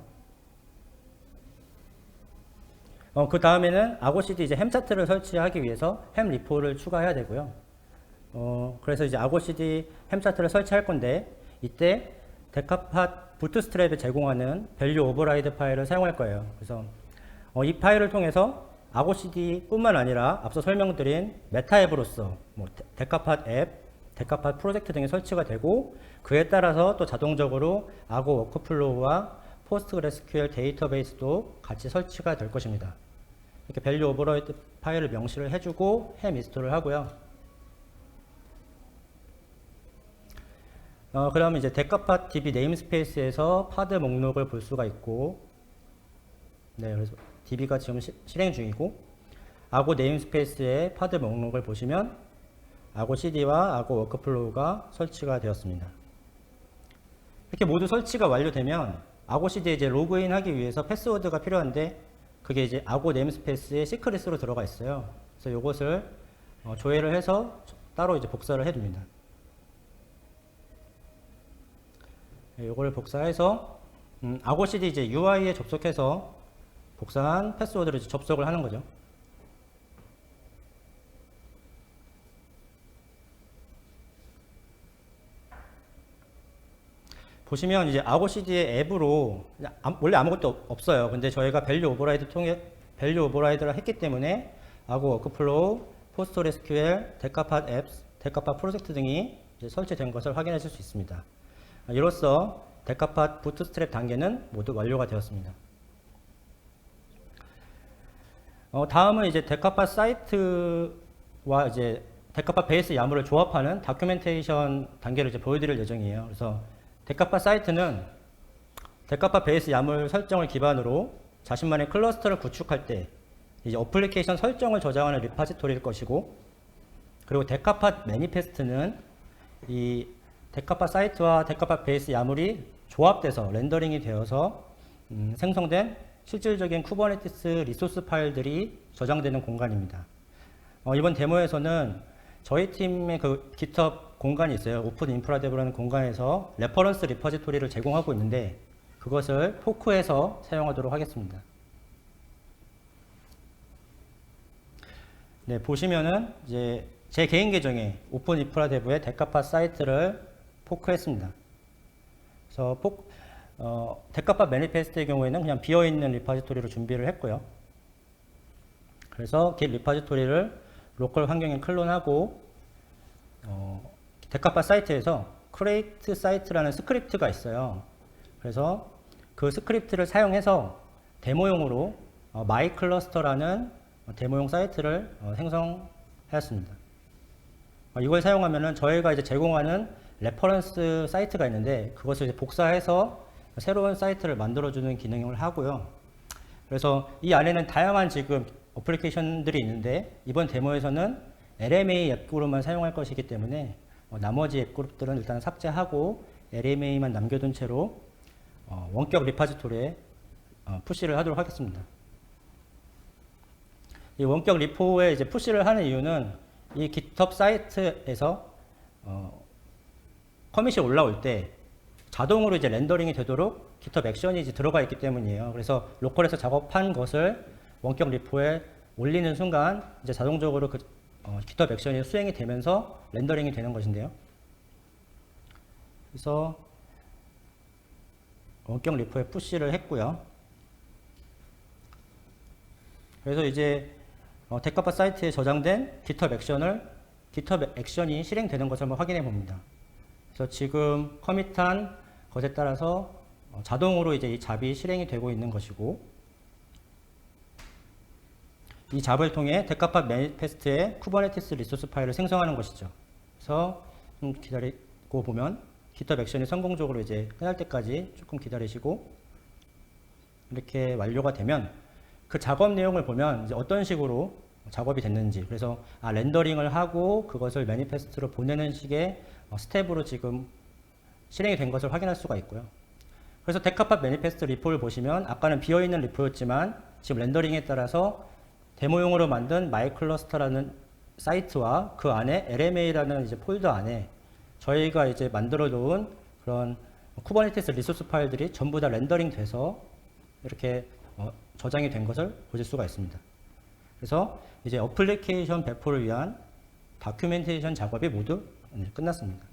그 다음에는 아고CD 이제 햄 차트를 설치하기 위해서 햄 리포를 추가해야 되고요. 그래서 이제 아고CD 햄 차트를 설치할 건데 이때 데카팟 부트스트랩에 제공하는 밸류 오버라이드 파일을 사용할 거예요. 그래서 이 파일을 통해서 아고CD 뿐만 아니라 앞서 설명드린 메타 앱으로서 뭐 데카팟 앱, 데카팟 프로젝트 등이 설치가 되고 그에 따라서 또 자동적으로 아고 워크플로우와 포스트그레스QL 데이터베이스도 같이 설치가 될 것입니다. 이렇게 밸류 오버라이드 파일을 명시를 해주고 햄 인스톨을 하고요. 그러면 이제 데카팟 DB 네임스페이스에서 파드 목록을 볼 수가 있고, 네, 그래서 DB가 지금 실행 중이고, 아고 네임스페이스의 파드 목록을 보시면 아고 CD와 아고 워크플로우가 설치가 되었습니다. 이렇게 모두 설치가 완료되면 아고 CD에 이제 로그인하기 위해서 패스워드가 필요한데, 그게 이제 아고 네임스페이스의 시크릿으로 들어가 있어요. 그래서 이것을 조회를 해서 따로 이제 복사를 해둡니다. 이걸 복사해서 아고 CD 이제 UI에 접속해서 복사한 패스워드로 이제 접속을 하는 거죠. 보시면 이제 아고 CD의 앱으로 원래 아무것도 없어요. 근데 저희가 밸류 오버라이드를 했기 때문에 아고 워크플로우, 포스트레스큐엘, 데카팟 앱스, 데카팟 프로젝트 등이 이제 설치된 것을 확인하실 수 있습니다. 이로써 데카팟 부트스트랩 단계는 모두 완료가 되었습니다. 다음은 이제 데카팟 사이트와 이제 데카팟 베이스 야물을 조합하는 다큐멘테이션 단계를 이제 보여드릴 예정이에요. 그래서 데카팟 사이트는 데카팟 베이스 야물 설정을 기반으로 자신만의 클러스터를 구축할 때 이제 어플리케이션 설정을 저장하는 리파지토리일 것이고, 그리고 데카팟 매니페스트는 이 데카팟 사이트와 데카팟 베이스 야물이 조합돼서 렌더링이 되어서 생성된 실질적인 쿠버네티스 리소스 파일들이 저장되는 공간입니다. 이번 데모에서는 저희 팀의 그 GitHub 공간이 있어요. 오픈 인프라데브라는 공간에서 레퍼런스 리퍼지토리를 제공하고 있는데, 그것을 포크해서 사용하도록 하겠습니다. 네, 보시면은 이제 제 개인 계정에 오픈 인프라데브의 데카팟 사이트를 포크했습니다. 그래서 데카팟 매니페스트의 경우에는 그냥 비어있는 리파지토리로 준비를 했고요. 그래서 git 리파지토리를 로컬 환경에 클론하고 데카팟 사이트에서 create site라는 스크립트가 있어요. 그래서 그 스크립트를 사용해서 데모용으로 mycluster라는 데모용 사이트를 생성하였습니다. 이걸 사용하면은 저희가 이제 제공하는 레퍼런스 사이트가 있는데, 그것을 이제 복사해서 새로운 사이트를 만들어주는 기능을 하고요. 그래서 이 안에는 다양한 지금 어플리케이션들이 있는데, 이번 데모에서는 LMA 앱그룹만 사용할 것이기 때문에 나머지 앱그룹들은 일단 삭제하고 LMA만 남겨둔 채로 원격 리파지토리에 푸시를 하도록 하겠습니다. 이 원격 리포에 이제 푸시를 하는 이유는 이 GitHub 사이트에서 커밋이 올라올 때 자동으로 이제 렌더링이 되도록 GitHub 액션이 이제 들어가 있기 때문이에요. 그래서 로컬에서 작업한 것을 원격 리포에 올리는 순간 이제 자동적으로 그 GitHub 액션이 수행이 되면서 렌더링이 되는 것인데요. 그래서 원격 리포에 푸시를 했고요. 그래서 이제 데카팟 사이트에 저장된 GitHub 액션이 실행되는 것을 한번 확인해 봅니다. 그래서 지금 커밋한 것에 따라서 자동으로 이제 이 잡이 실행이 되고 있는 것이고, 이 잡을 통해 데카팟 매니페스트의 쿠버네티스 리소스 파일을 생성하는 것이죠. 그래서 좀 기다리고 보면 GitHub 액션이 성공적으로 이제 끝날 때까지 조금 기다리시고, 이렇게 완료가 되면 그 작업 내용을 보면 이제 어떤 식으로 작업이 됐는지, 그래서 렌더링을 하고 그것을 매니페스트로 보내는 식의 스텝으로 지금 실행이 된 것을 확인할 수가 있고요. 그래서 데카팟 매니페스트 리포를 보시면 아까는 비어있는 리포였지만 지금 렌더링에 따라서 데모용으로 만든 마이클러스터라는 사이트와 그 안에 LMA라는 이제 폴더 안에 저희가 이제 만들어 놓은 그런 쿠버네티스 리소스 파일들이 전부 다 렌더링 돼서 이렇게 저장이 된 것을 보실 수가 있습니다. 그래서 이제 어플리케이션 배포를 위한 다큐멘테이션 작업이 모두 끝났습니다.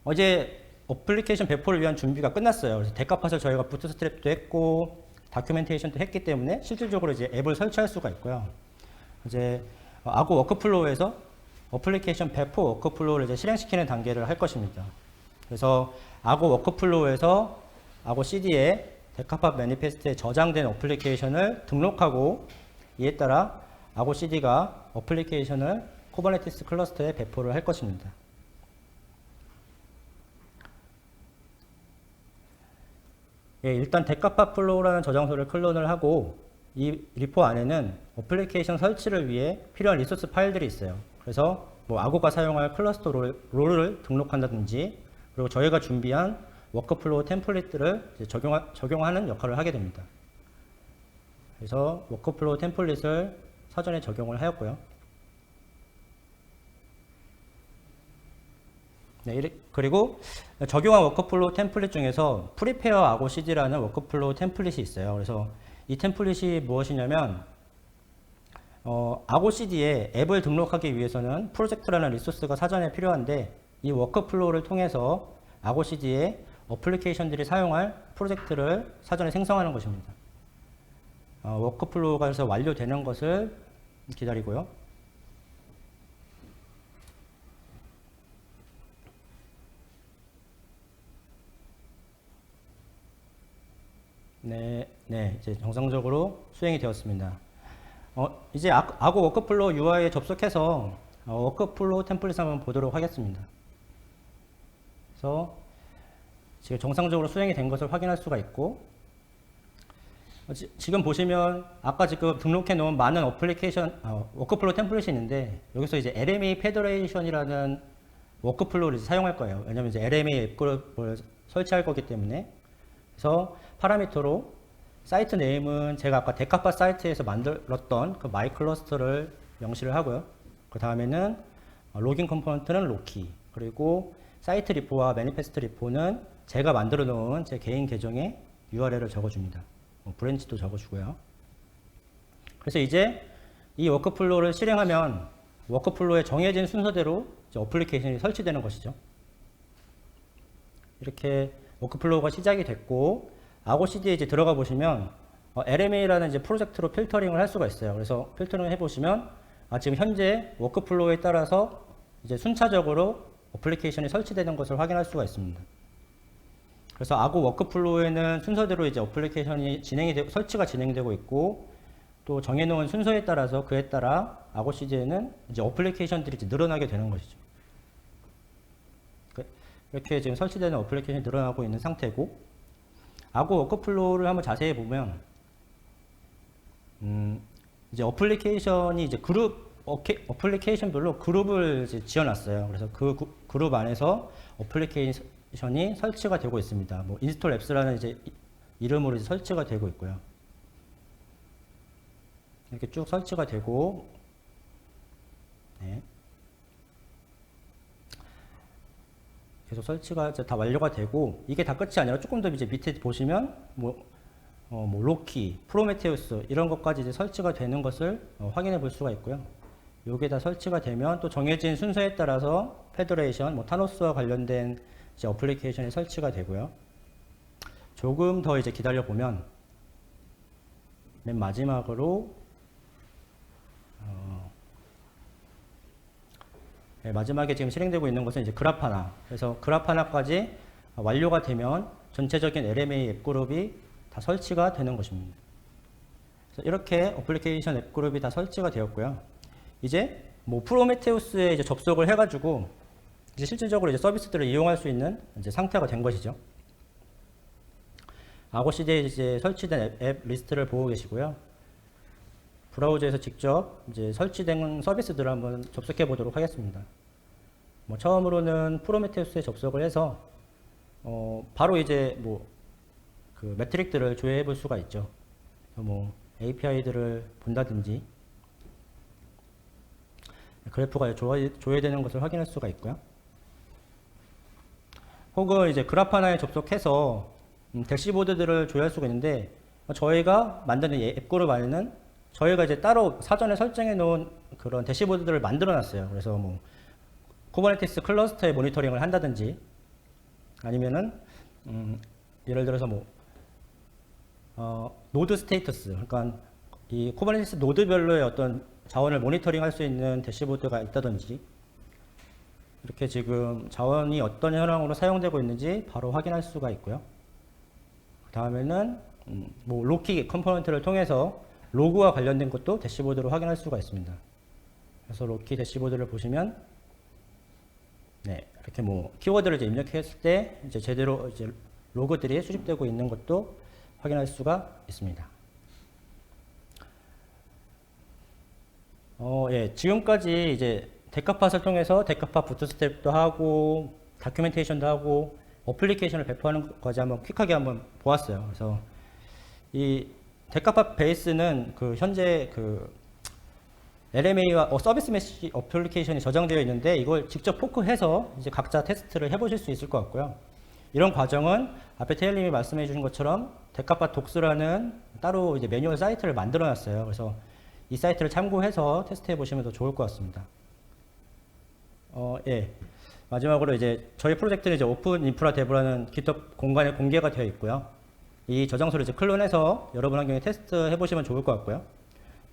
어제 어플리케이션 배포를 위한 준비가 끝났어요. 그래서 데카팟을 저희가 부트스트랩도 했고 다큐멘테이션도 했기 때문에 실질적으로 이제 앱을 설치할 수가 있고요. 이제 아고 워크플로우에서 어플리케이션 배포 워크플로우를 이제 실행시키는 단계를 할 것입니다. 그래서 아고 워크플로우에서 아고 CD에 데카팟 매니페스트에 저장된 어플리케이션을 등록하고, 이에 따라 아고 CD가 어플리케이션을 쿠버네티스 클러스터에 배포를 할 것입니다. 예, 일단 데카파 플로우라는 저장소를 클론을 하고 이 리포 안에는 어플리케이션 설치를 위해 필요한 리소스 파일들이 있어요. 그래서 뭐 아고가 사용할 클러스터 롤을 등록한다든지 그리고 저희가 준비한 워크플로우 템플릿들을 이제 적용하는 역할을 하게 됩니다. 그래서 워크플로우 템플릿을 사전에 적용을 하였고요. 네, 그리고 적용한 워크플로우 템플릿 중에서 프리페어 아고 CD라는 워크플로우 템플릿이 있어요. 그래서 이 템플릿이 무엇이냐면 아고 CD에 앱을 등록하기 위해서는 프로젝트라는 리소스가 사전에 필요한데 이 워크플로우를 통해서 아고 CD에 어플리케이션들이 사용할 프로젝트를 사전에 생성하는 것입니다. 워크플로우가 그래서 완료되는 것을 기다리고요. 네, 이제 정상적으로 수행이 되었습니다. 이제 아고 워크플로우 UI에 접속해서 워크플로우 템플릿 한번 보도록 하겠습니다. 그래서 지금 정상적으로 수행이 된 것을 확인할 수가 있고, 지금 보시면 아까 지금 등록해 놓은 많은 어플리케이션 워크플로우 템플릿이 있는데 여기서 이제 LMA 페더레이션이라는 워크플로우를 사용할 거예요. 왜냐면 이제 LMA 앱그룹을 설치할 거기 때문에. 그래서 파라미터로 사이트 네임은 제가 아까 데카파 사이트에서 만들었던 그 마이 클러스터를 명시를 하고요. 그 다음에는 로깅 컴포넌트는 로키, 그리고 사이트 리포와 매니페스트 리포는 제가 만들어 놓은 제 개인 계정에 URL을 적어줍니다. 브랜치도 적어주고요. 그래서 이제 이 워크플로우를 실행하면 워크플로우에 정해진 순서대로 이제 어플리케이션이 설치되는 것이죠. 이렇게 워크플로우가 시작이 됐고, 아고 CD에 이제 들어가 보시면 LMA라는 이제 프로젝트로 필터링을 할 수가 있어요. 그래서 필터링을 해보시면 지금 현재 워크플로우에 따라서 이제 순차적으로 어플리케이션이 설치되는 것을 확인할 수가 있습니다. 그래서 아고 워크플로우에는 순서대로 이제 어플리케이션이 설치가 진행되고 있고, 또 정해놓은 순서에 따라서 그에 따라 아고 CD에는 이제 어플리케이션들이 이제 늘어나게 되는 것이죠. 이렇게 지금 설치되는 어플리케이션이 늘어나고 있는 상태고, 아고 워크플로우를 한번 자세히 보면 이제 어플리케이션이 이제 어플리케이션별로 그룹을 이제 지어놨어요. 그래서 그 그룹 안에서 어플리케이션이 설치가 되고 있습니다. 뭐 인스톨 앱스라는 이제 이름으로 이제 설치가 되고 있고요. 이렇게 쭉 설치가 되고, 네. 계속 설치가 이제 다 완료가 되고, 이게 다 끝이 아니라 조금 더 이제 밑에 보시면 뭐 로키, 프로메테우스 이런 것까지 이제 설치가 되는 것을 확인해 볼 수가 있고요. 요게 다 설치가 되면 또 정해진 순서에 따라서 페더레이션, 뭐 타노스와 관련된 이제 어플리케이션이 설치가 되고요. 조금 더 이제 기다려 보면 맨 마지막으로 마지막에 지금 실행되고 있는 것은 이제 그라파나. 그래서 그라파나까지 완료가 되면 전체적인 LMA 앱 그룹이 다 설치가 되는 것입니다. 그래서 이렇게 어플리케이션 앱 그룹이 다 설치가 되었고요. 이제 뭐 프로메테우스에 이제 접속을 해가지고 이제 실질적으로 이제 서비스들을 이용할 수 있는 이제 상태가 된 것이죠. 아고 CD에 이제 설치된 앱 리스트를 보고 계시고요. 브라우저에서 직접 이제 설치된 서비스들을 한번 접속해 보도록 하겠습니다. 뭐 처음으로는 프로메테우스에 접속을 해서 바로 이제 뭐 그 매트릭들을 조회해 볼 수가 있죠. 뭐 API들을 본다든지 그래프가 조회되는 것을 확인할 수가 있고요. 혹은 이제 그라파나에 접속해서 대시보드들을 조회할 수가 있는데, 저희가 만드는 앱 그룹 안에는 저희가 이제 따로 사전에 설정해 놓은 그런 대시보드들을 만들어 놨어요. 그래서 뭐 쿠버네티스 클러스터의 모니터링을 한다든지, 아니면은 예를 들어서 뭐 노드 스테이터스, 그러니까 이 쿠버네티스 노드별로의 어떤 자원을 모니터링 할 수 있는 대시보드가 있다든지, 이렇게 지금 자원이 어떤 현황으로 사용되고 있는지 바로 확인할 수가 있고요. 그 다음에는 뭐 로키 컴포넌트를 통해서 로그와 관련된 것도 대시보드로 확인할 수가 있습니다. 그래서 로키 대시보드를 보시면, 네, 이렇게 뭐 키워드를 이제 입력했을 때 이제 제대로 이제 로그들이 수집되고 있는 것도 확인할 수가 있습니다. 예, 지금까지 이제 데카팟을 통해서 데카팟 부트스트랩도 하고 다큐멘테이션도 하고 어플리케이션을 배포하는 것까지 한번 퀵하게 한번 보았어요. 그래서 이 데카팟 베이스는 그 현재 그 LMA와 서비스 메시 어플리케이션이 저장되어 있는데 이걸 직접 포크해서 이제 각자 테스트를 해보실 수 있을 것 같고요. 이런 과정은 앞에 태일님이 말씀해 주신 것처럼 데카팟 독스라는 따로 이제 매뉴얼 사이트를 만들어 놨어요. 그래서 이 사이트를 참고해서 테스트해 보시면 더 좋을 것 같습니다. 예. 마지막으로 이제 저희 프로젝트는 이제 오픈 인프라 데브라는 GitHub 공간에 공개가 되어 있고요. 이 저장소를 이제 클론해서 여러분 환경에 테스트 해보시면 좋을 것 같고요.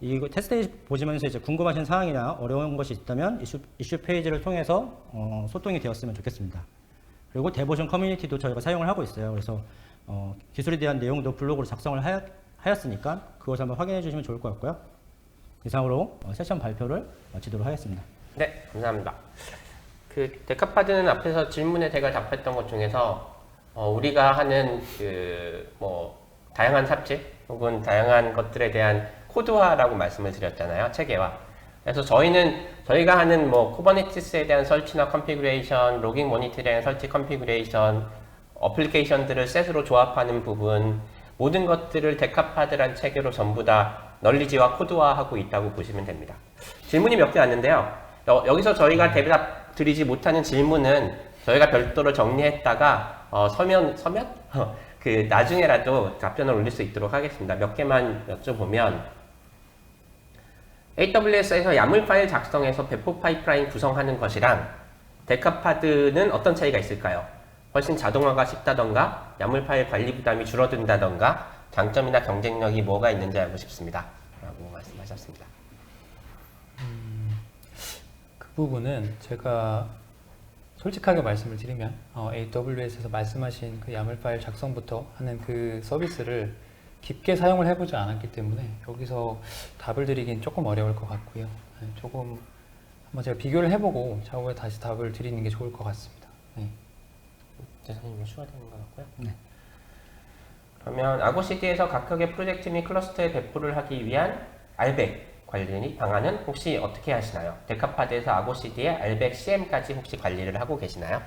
이거 테스트 보시면서 이제 궁금하신 사항이나 어려운 것이 있다면 이슈 페이지를 통해서 소통이 되었으면 좋겠습니다. 그리고 데보션 커뮤니티도 저희가 사용을 하고 있어요. 그래서 기술에 대한 내용도 블로그로 작성을 하였으니까 그것을 한번 확인해 주시면 좋을 것 같고요. 이상으로 세션 발표를 마치도록 하겠습니다. 네, 감사합니다. 그 데카파드는 앞에서 질문에 제가 답했던 것 중에서 우리가 하는 그 뭐 다양한 삽질 혹은 다양한 것들에 대한 코드화라고 말씀을 드렸잖아요. 체계화. 그래서 저희가 하는 뭐 쿠버네티스에 대한 설치나 컨피그레이션, 로깅 모니터에 대한 설치 컨피그레이션, 어플리케이션들을 셋으로 조합하는 부분, 모든 것들을 데카파드란 체계로 전부 다 널리지와 코드화하고 있다고 보시면 됩니다. 질문이 몇 개 왔는데요. 여기서 저희가 대답 드리지 못하는 질문은 저희가 별도로 정리했다가 서면? 그 나중에라도 답변을 올릴 수 있도록 하겠습니다. 몇 개만 여쭤보면 AWS에서 야물 파일 작성해서 배포 파이프라인 구성하는 것이랑 데카파드는 어떤 차이가 있을까요? 훨씬 자동화가 쉽다던가 야물 파일 관리 부담이 줄어든다던가 장점이나 경쟁력이 뭐가 있는지 알고 싶습니다. 라고 말씀하셨습니다. 그 부분은 제가 솔직하게 말씀을 드리면 AWS에서 말씀하신 그 야물 파일 작성부터 하는 그 서비스를 깊게 사용을 해보지 않았기 때문에 여기서 답을 드리긴 조금 어려울 것 같고요. 네, 조금 한번 제가 비교를 해보고 차후에 다시 답을 드리는 게 좋을 것 같습니다. 네. 대사님이 추가되는 것 같고요. 네. 그러면 아고CD에서 각각의 프로젝트 및 클러스터에 배포를 하기 위한 RBAC 관리 방안은 혹시 어떻게 하시나요? 데카파드에서 아고CD에 RBAC CM까지 혹시 관리를 하고 계시나요?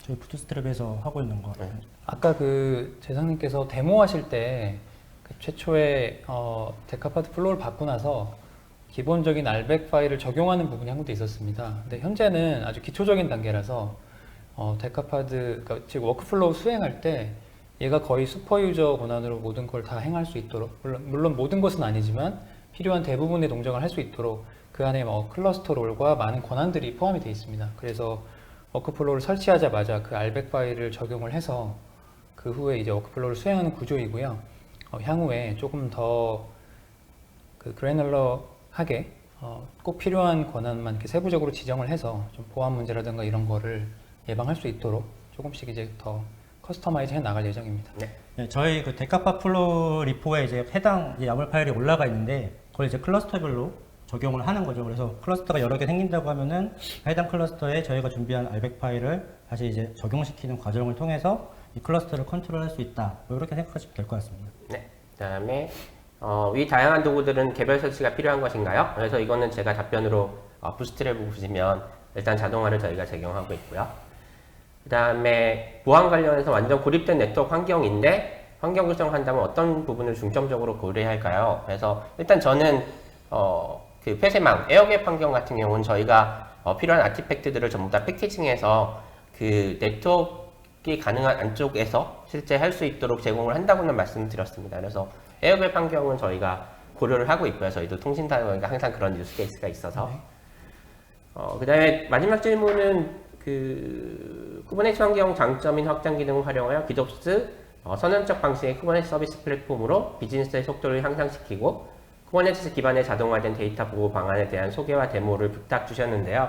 저희 부트스트랩에서 하고 있는 거. 네. 아까 그 재상님께서 데모 하실 때 그 최초에 데카파드 플로우를 받고 나서 기본적인 RBAC 파일을 적용하는 부분이 한 군데 있었습니다. 근데 현재는 아주 기초적인 단계라서 데카파드, 그러니까 즉 워크플로우 수행할 때 얘가 거의 슈퍼 유저 권한으로 모든 걸 다 행할 수 있도록, 물론 모든 것은 아니지만 필요한 대부분의 동작을 할 수 있도록 그 안에 클러스터 롤과 많은 권한들이 포함이 되어 있습니다. 그래서 워크플로우를 설치하자마자 그 RBAC 파일을 적용을 해서 그 후에 이제 워크플로우를 수행하는 구조이고요. 향후에 조금 더 그 그래놀러하게 꼭 필요한 권한만 이렇게 세부적으로 지정을 해서 좀 보안 문제라든가 이런 거를 예방할 수 있도록 조금씩 이제 더 커스터마이즈 해 나갈 예정입니다. 네, 저희 그 데카파 플로 리포에 이제 해당 야물 파일이 올라가 있는데 그걸 이제 클러스터별로 적용을 하는 거죠. 그래서 클러스터가 여러 개 생긴다고 하면은 해당 클러스터에 저희가 준비한 RBAC 파일을 다시 이제 적용시키는 과정을 통해서 이 클러스터를 컨트롤할 수 있다. 이렇게 생각하시면 될 것 같습니다. 네. 그다음에 위 다양한 도구들은 개별 설치가 필요한 것인가요? 그래서 이거는 제가 답변으로 부스트랩을 보시면 일단 자동화를 저희가 적용하고 있고요. 그다음에 보안 관련해서 완전 고립된 네트워크 환경인데 환경 구성한다면 어떤 부분을 중점적으로 고려해야 할까요? 그래서 일단 저는 그 폐쇄망, 에어갭 환경 같은 경우는 저희가 필요한 아티팩트들을 전부 다 패키징해서 그 네트워크가 가능한 안쪽에서 실제 할 수 있도록 제공을 한다고는 말씀을 드렸습니다. 그래서 에어갭 환경은 저희가 고려를 하고 있고요. 저희도 통신사가 항상 그런 유스 케이스가 있어서. 그 다음에 마지막 질문은 그 쿠버네티스 환경 장점인 확장 기능을 활용하여 GitOps 선언적 방식의 쿠버네티스 서비스 플랫폼으로 비즈니스의 속도를 향상시키고 쿠버네티스 기반의 자동화된 데이터 보호 방안에 대한 소개와 데모를 부탁 주셨는데요.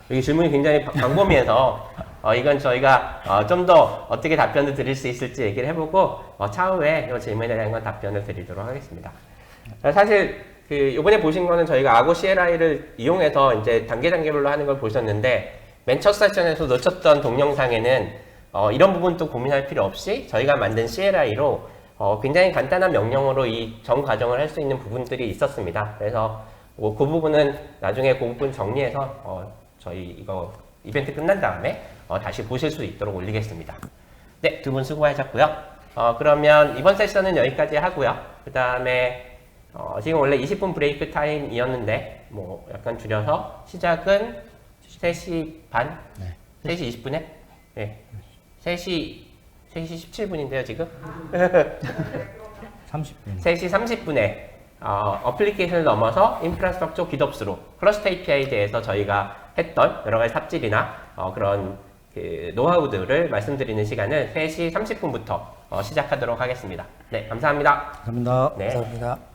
여기 질문이 굉장히 광범위해서 이건 저희가 좀 더 어떻게 답변을 드릴 수 있을지 얘기를 해보고 차후에 이 질문에 대한 건 답변을 드리도록 하겠습니다. 사실 그 이번에 보신 거는 저희가 아고 CLI를 이용해서 이제 단계별로 하는 걸 보셨는데 맨 첫 세션에서 놓쳤던 동영상에는 이런 부분도 고민할 필요 없이 저희가 만든 CLI로 굉장히 간단한 명령어로 이 전 과정을 할 수 있는 부분들이 있었습니다. 그래서 그 부분은 나중에 그 부분 정리해서 저희 이거 이벤트 끝난 다음에 다시 보실 수 있도록 올리겠습니다. 네, 두 분 수고하셨고요. 그러면 이번 세션은 여기까지 하고요. 그 다음에 지금 원래 20분 브레이크 타임이었는데 뭐 약간 줄여서 시작은 3시 반? 네. 3시 20분에? 네. 3시 17분인데요, 지금? 30분. 3시 30분에 어플리케이션을 넘어서 인프라스트럭처 깃옵스로 클러스터 API에 대해서 저희가 했던 여러 가지 삽질이나 그런 그 노하우들을 말씀드리는 시간을 3시 30분부터 시작하도록 하겠습니다. 네, 감사합니다. 감사합니다. 네. 감사합니다.